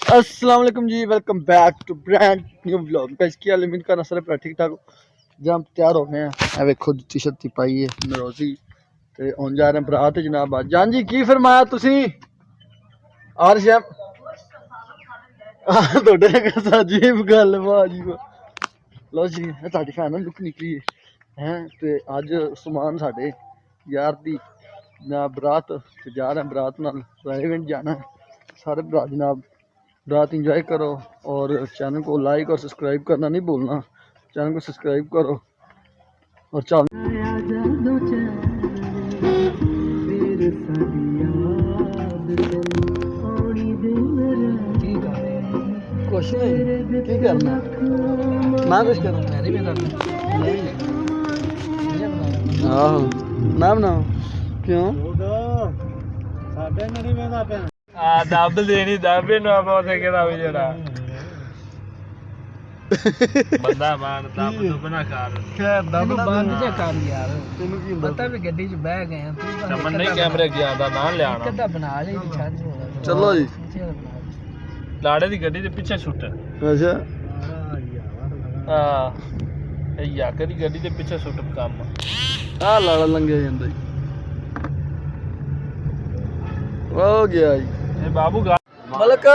अस्सलाम वालेकुम जी, welcome back to brand new vlog. Guys की हाल उम्मीद करना सारे भरा ठीक ठाक हो। जब तैयार हो गए हैं ए वेखो जुत्ती शत्ती पाई है नरोजी ते हुन जा रहे हैं बरात जनाब। जान जी की फरमाया तुसी और शैम ਤੁਹਾਡੇ ਨਾਲ ਅਜੀਬ ਗੱਲ ਵਾਹ ਜੀ ਵਾਹ। ਲਓ ਜੀ ਇਹ ਤੁਹਾਡੀ ਫਾਈਨਲ ਲੁੱਕ ਨਿਕਲੀ ਹੈ ਤੇ ਅੱਜ ਸਮਾਨ ਸਾਡੇ ਯਾਰ ਦੀ ਨਾ ਬਰਾਤ ਤੇ ਜਾ ਰਹੇ ਬਰਾਤ ਨਾਲ ਇवेंट जाना है। सारे भरा जनाब रात इंजॉय करो और चैनल को लाइक और सब्सक्राइब करना नहीं भूलना। चैनल को सब्सक्राइब करो और चल कुछ नहीं की करना ना कुछ करो आहो ना बनाओ क्यों ਦੱਬ ਦੇਣੀ ਦੱਬੇ ਨੂੰ ਆਪਾਂ ਉਥੇ ਕਿਹੜਾ ਵੀ ਜਿਹੜਾ ਬੰਦਾ ਮਾਨ ਦੱਬ ਤੋਂ ਬਣਾ ਕਰ खैर दब ना ਬੰਦ ਜਾ ਕਰ ਯਾਰ तेनू की हुंदा ਪਤਾ ਵੀ ਗੱਡੀ 'ਚ ਬਹਿ ਗਏ ਆ ਤੂੰ ਚਮਨ ਨਹੀਂ ਕੈਮਰੇ ਗਿਆ ਦਾ ਨਾਂ ਲਿਆਣਾ ਕਿੱਦਾਂ ਬਣਾ ਲਈ ਛੱਡ चलो जी ਲਾੜੇ ਦੀ ਗੱਡੀ ਦੇ ਪਿੱਛੇ ਸੁੱਟ अच्छा ਹਾਂ ਇਹ ਯਾ ਕਦੀ ਗੱਡੀ ਦੇ ਪਿੱਛੇ ਸੁੱਟ ਕੰਮ आ लाड़ा लंघे ਜਾਂਦਾ जी हो गया जी ਇਹ ਬਾਬੂ ਗਾ मलक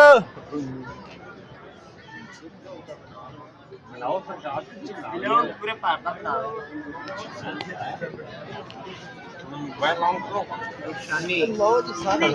ਪੂਰੇ ਭਾਰਤ ਦਾ ਬਣਾ बहुत सारे